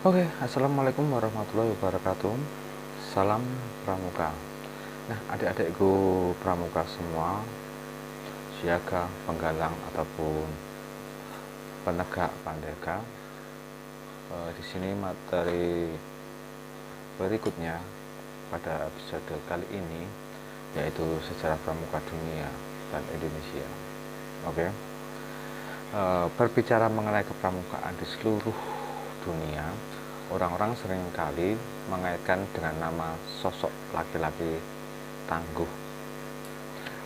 Oke, assalamualaikum warahmatullahi wabarakatuh. Salam pramuka. Nah, adik-adikku pramuka semua, siaga, penggalang ataupun penegak pandega. Di sini materi berikutnya pada episode kali ini yaitu sejarah pramuka dunia dan Indonesia. Oke. Berbicara mengenai kepramukaan di seluruh dunia, orang-orang seringkali mengaitkan dengan nama sosok laki-laki tangguh.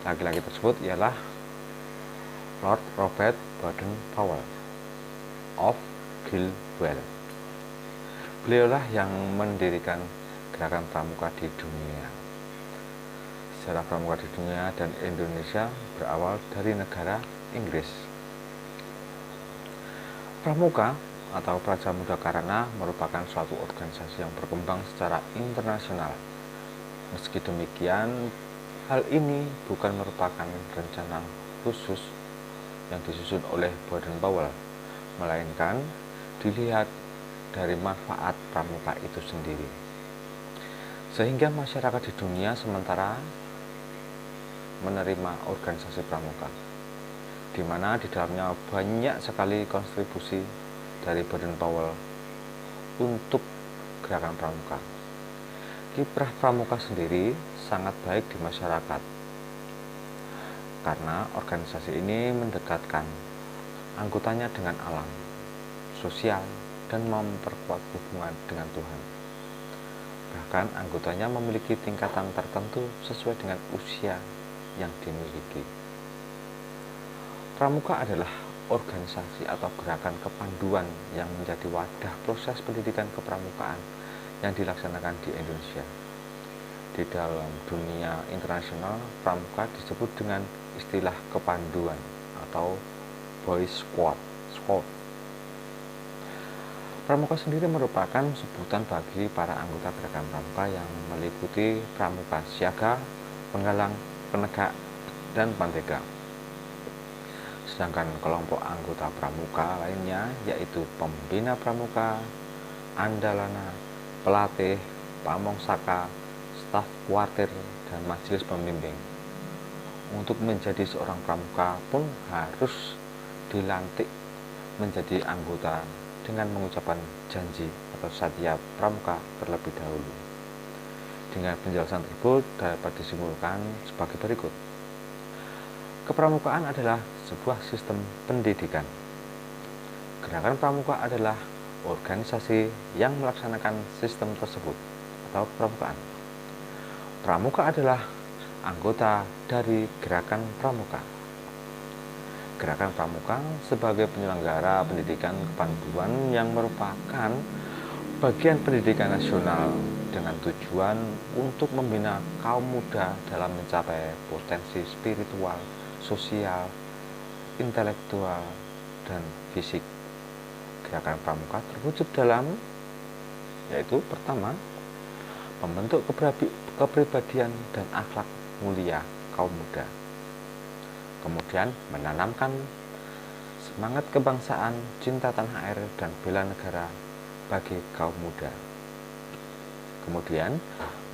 Laki-laki tersebut ialah Lord Robert Baden-Powell of Gilwell. Beliaulah yang mendirikan gerakan pramuka di dunia. Sejarah pramuka di dunia dan Indonesia berawal dari negara Inggris. Pramuka atau Praja Muda Karana merupakan suatu organisasi yang berkembang secara internasional. Meski demikian, hal ini bukan merupakan rencana khusus yang disusun oleh Baden-Powell, melainkan dilihat dari manfaat pramuka itu sendiri. Sehingga masyarakat di dunia sementara menerima organisasi pramuka, di mana di dalamnya banyak sekali kontribusi dari Baden-Powell untuk gerakan pramuka. Kiprah pramuka sendiri sangat baik di masyarakat karena organisasi ini mendekatkan anggotanya dengan alam, sosial, dan memperkuat hubungan dengan Tuhan. Bahkan anggotanya memiliki tingkatan tertentu sesuai dengan usia yang dimiliki. Pramuka adalah organisasi atau gerakan kepanduan yang menjadi wadah proses pendidikan kepramukaan yang dilaksanakan di Indonesia. Di dalam dunia internasional, pramuka disebut dengan istilah kepanduan atau boy scout. Pramuka sendiri merupakan sebutan bagi para anggota gerakan pramuka yang meliputi pramuka siaga, penggalang, penegak, dan pandega. Sedangkan kelompok anggota pramuka lainnya yaitu pembina pramuka, andalana, pelatih, pamongsaka, staf kuartir, dan majelis pembimbing. Untuk menjadi seorang pramuka pun harus dilantik menjadi anggota dengan mengucapkan janji atau satya pramuka terlebih dahulu. Dengan penjelasan tersebut dapat disimpulkan sebagai berikut. Kepramukaan adalah sebuah sistem pendidikan. Gerakan pramuka adalah organisasi yang melaksanakan sistem tersebut atau kepramukaan. Pramuka adalah anggota dari gerakan pramuka. Gerakan pramuka sebagai penyelenggara pendidikan kepanduan yang merupakan bagian pendidikan nasional dengan tujuan untuk membina kaum muda dalam mencapai potensi spiritual, sosial, intelektual, dan fisik. Gerakan pramuka terwujud dalam yaitu pertama, membentuk kepribadian dan akhlak mulia kaum muda. Kemudian menanamkan semangat kebangsaan, cinta tanah air, dan bela negara bagi kaum muda. Kemudian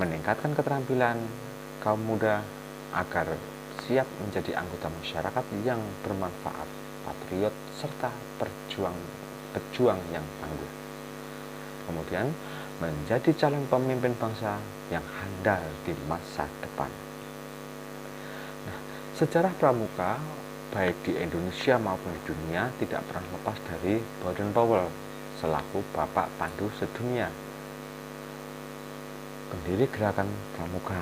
meningkatkan keterampilan kaum muda agar siap menjadi anggota masyarakat yang bermanfaat, patriot, serta pejuang yang tangguh. Kemudian menjadi calon pemimpin bangsa yang handal di masa depan. Sejarah pramuka baik di Indonesia maupun di dunia tidak pernah lepas dari Baden-Powell selaku Bapak Pandu Sedunia, pendiri gerakan pramuka.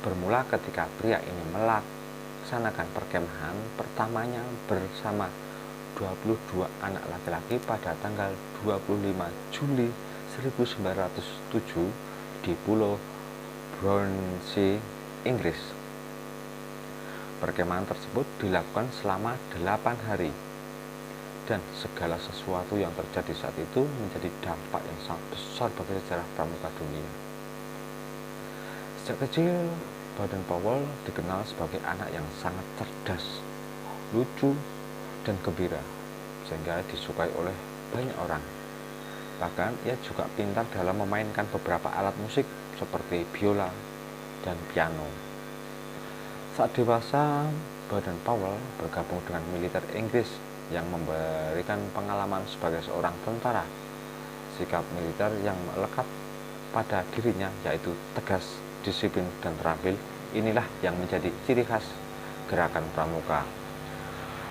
Bermula ketika pria ini melaksanakan perkemahan pertamanya bersama 22 anak laki-laki pada tanggal 25 Juli 1907 di Pulau Brownsea, Inggris. Perkemahan tersebut dilakukan selama 8 hari dan segala sesuatu yang terjadi saat itu menjadi dampak yang sangat besar bagi sejarah pramuka dunia. Sejak kecil, Baden-Powell dikenal sebagai anak yang sangat cerdas, lucu, dan gembira, sehingga disukai oleh banyak orang. Bahkan ia juga pintar dalam memainkan beberapa alat musik seperti biola dan piano. Saat dewasa, Baden-Powell bergabung dengan militer Inggris yang memberikan pengalaman sebagai seorang tentara. Sikap militer yang melekat pada dirinya yaitu tegas, disiplin, dan terampil. Inilah yang menjadi ciri khas gerakan pramuka.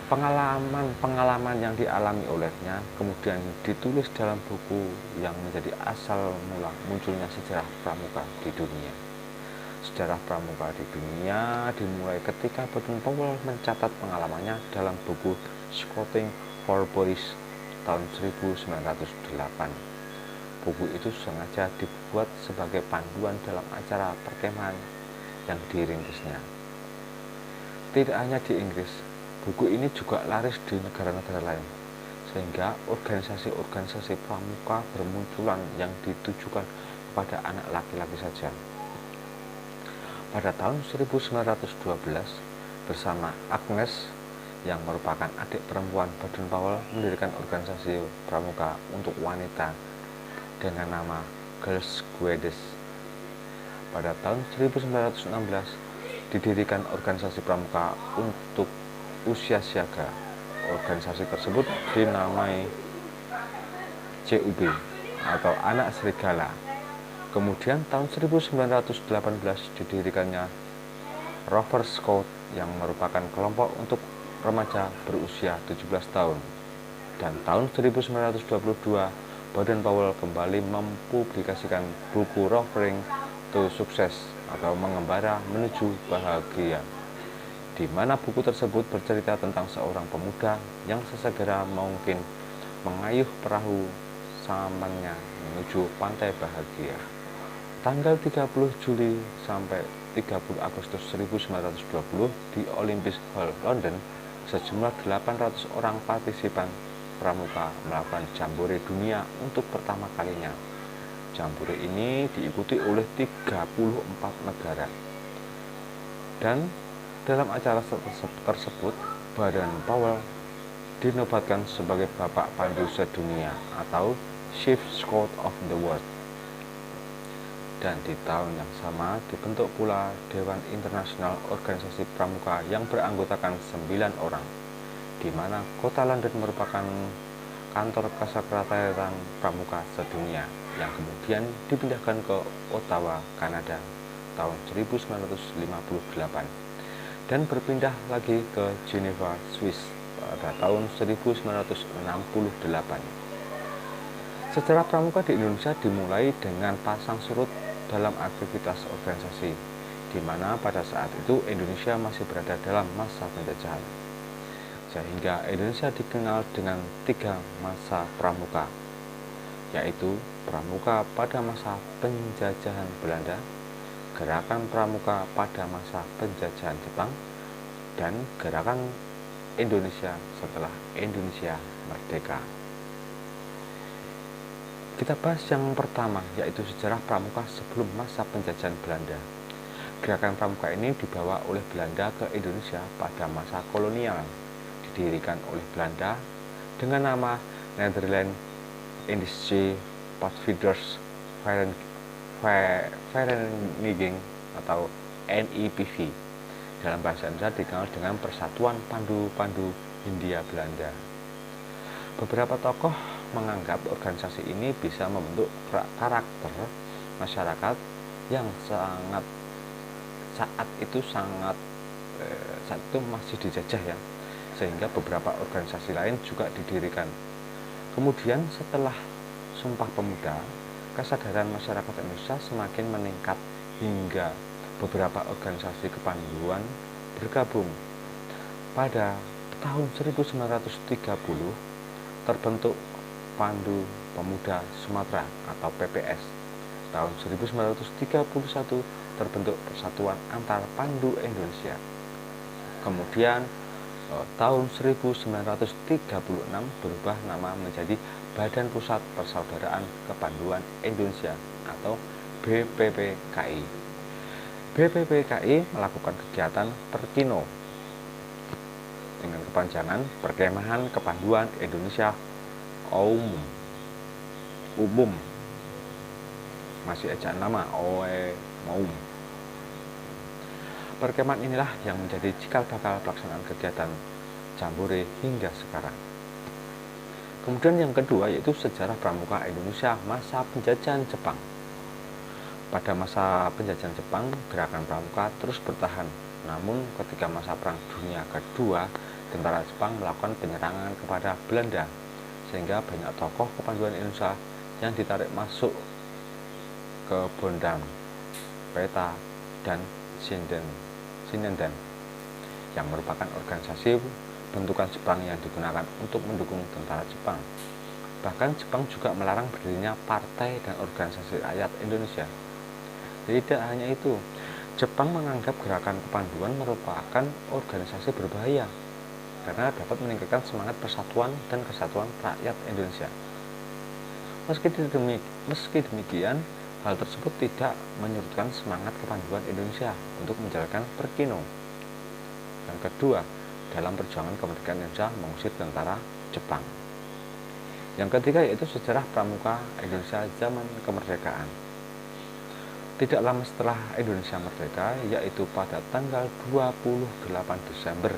Pengalaman-pengalaman yang dialami olehnya kemudian ditulis dalam buku yang menjadi asal mula munculnya sejarah pramuka di dunia. Sejarah pramuka di dunia dimulai ketika Baden-Powell mencatat pengalamannya dalam buku Scouting for Boys tahun 1908. Buku itu sengaja dibuat sebagai panduan dalam acara perkemahan yang dirintisnya. Tidak hanya di Inggris, buku ini juga laris di negara-negara lain, sehingga organisasi-organisasi pramuka bermunculan yang ditujukan kepada anak laki-laki saja. Pada tahun 1912, bersama Agnes yang merupakan adik perempuan Baden-Powell mendirikan organisasi pramuka untuk wanita dengan nama Girls Guides. Pada tahun 1916 didirikan organisasi pramuka untuk usia siaga. Organisasi tersebut dinamai CUB atau Anak Serigala. Kemudian tahun 1918 didirikannya Rover Scout yang merupakan kelompok untuk remaja berusia 17 tahun. Dan tahun 1922 Baden-Powell kembali mempublikasikan buku Rovering to Success atau Mengembara Menuju Bahagia, di mana buku tersebut bercerita tentang seorang pemuda yang sesegera mungkin mengayuh perahu sampannya menuju pantai bahagia. Tanggal 30 Juli sampai 30 Agustus 1920 di Olympic Hall, London, sejumlah 800 orang partisipan pramuka melakukan jambore dunia untuk pertama kalinya. Jambore ini diikuti oleh 34 negara. Dan dalam acara tersebut, Baden-Powell dinobatkan sebagai Bapak Pandu Sedunia atau Chief Scout of the World. Dan di tahun yang sama dibentuk pula Dewan Internasional Organisasi Pramuka yang beranggotakan 9 orang, di mana kota London merupakan kantor kesekretariatan pramuka sedunia yang kemudian dipindahkan ke Ottawa, Kanada tahun 1958 dan berpindah lagi ke Geneva, Swiss pada tahun 1968. Sejarah pramuka di Indonesia dimulai dengan pasang surut dalam aktivitas organisasi, di mana pada saat itu Indonesia masih berada dalam masa penjajahan. Sehingga Indonesia dikenal dengan 3 masa pramuka, yaitu pramuka pada masa penjajahan Belanda, gerakan pramuka pada masa penjajahan Jepang, dan gerakan Indonesia setelah Indonesia merdeka. Kita bahas yang pertama, yaitu sejarah pramuka sebelum masa penjajahan Belanda. Gerakan pramuka ini dibawa oleh Belanda ke Indonesia pada masa kolonial, didirikan oleh Belanda dengan nama Nederland Indische Padvinders Vereniging atau NIPV. Dalam bahasa Indonesia dikenal dengan Persatuan Pandu-Pandu Hindia Belanda. Beberapa tokoh menganggap organisasi ini bisa membentuk karakter masyarakat yang saat itu masih dijajah ya, sehingga beberapa organisasi lain juga didirikan. Kemudian setelah Sumpah Pemuda, kesadaran masyarakat Indonesia semakin meningkat hingga beberapa organisasi kepanduan bergabung. Pada tahun 1930 terbentuk Pandu Pemuda Sumatera atau PPS. Tahun 1931 terbentuk Persatuan Antar Pandu Indonesia. Kemudian tahun 1936 berubah nama menjadi Badan Pusat Persaudaraan Kepanduan Indonesia atau BPPKI. BPPKI melakukan kegiatan Perkino dengan kepanjangan Perkemahan Kepanduan Indonesia Umum. umum, masih ejaan lama Oe Moum. Perkemahan inilah yang menjadi cikal bakal pelaksanaan kegiatan Jambore hingga sekarang. Kemudian yang kedua yaitu sejarah pramuka Indonesia masa penjajahan Jepang. Pada masa penjajahan Jepang, gerakan pramuka terus bertahan. Namun ketika masa Perang Dunia Kedua, tentara Jepang melakukan penyerangan kepada Belanda, sehingga banyak tokoh kepanduan Indonesia yang ditarik masuk ke Bondam, Peta, dan Shinenden, yang merupakan organisasi bentukan Jepang yang digunakan untuk mendukung tentara Jepang. Bahkan Jepang juga melarang berdirinya partai dan organisasi rakyat Indonesia. Tidak hanya itu, Jepang menganggap gerakan kepanduan merupakan organisasi berbahaya karena dapat meningkatkan semangat persatuan dan kesatuan rakyat Indonesia. Meski demikian, hal tersebut tidak menyurutkan semangat kepanduan Indonesia untuk menjalankan Perkino. Yang kedua, dalam perjuangan kemerdekaan Indonesia mengusir tentara Jepang. Yang ketiga yaitu sejarah pramuka Indonesia zaman kemerdekaan. Tidak lama setelah Indonesia merdeka, yaitu pada tanggal 28 Desember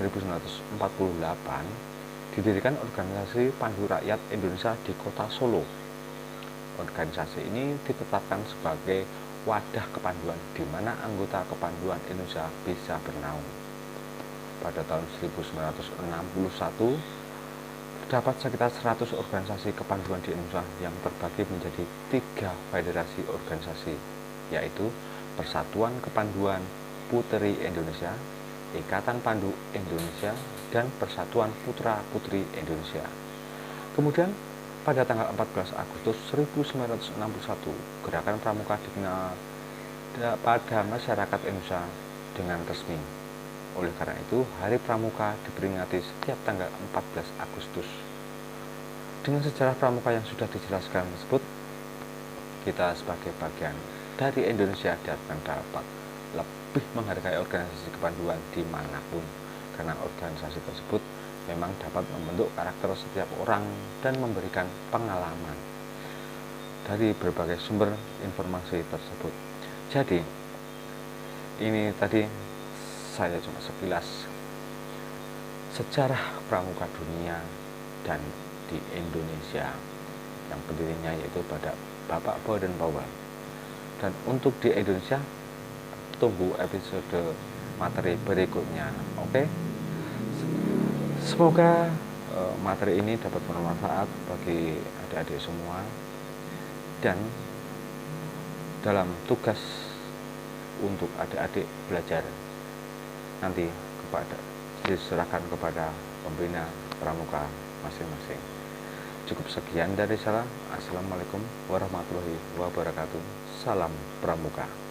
1948, didirikan organisasi Pandu Rakyat Indonesia di kota Solo. Organisasi ini ditetapkan sebagai wadah kepanduan di mana anggota kepanduan Indonesia bisa bernaung. Pada tahun 1961, terdapat sekitar 100 organisasi kepanduan di Indonesia yang terbagi menjadi 3 federasi organisasi, yaitu Persatuan Kepanduan Puteri Indonesia, Ikatan Pandu Indonesia, dan Persatuan Putra-Putri Indonesia. Kemudian, pada tanggal 14 Agustus 1961, Gerakan Pramuka dikenal pada masyarakat Indonesia dengan resmi. Oleh karena itu, Hari Pramuka diperingati setiap tanggal 14 Agustus. Dengan sejarah pramuka yang sudah dijelaskan tersebut, kita sebagai bagian dari Indonesia dapat lebih menghargai organisasi kepanduan dimanapun, karena organisasi tersebut memang dapat membentuk karakter setiap orang dan memberikan pengalaman dari berbagai sumber informasi tersebut. Jadi, ini tadi saya cuma sekilas sejarah pramuka dunia dan di Indonesia, yang pendirinya yaitu pada Bapak Boden Powell. Dan untuk di Indonesia, tunggu episode materi berikutnya. Oke? Semoga materi ini dapat bermanfaat bagi adik-adik semua, dan dalam tugas untuk adik-adik belajar nanti diserahkan kepada pembina pramuka masing-masing. Cukup sekian dari saya. Assalamualaikum warahmatullahi wabarakatuh. Salam pramuka.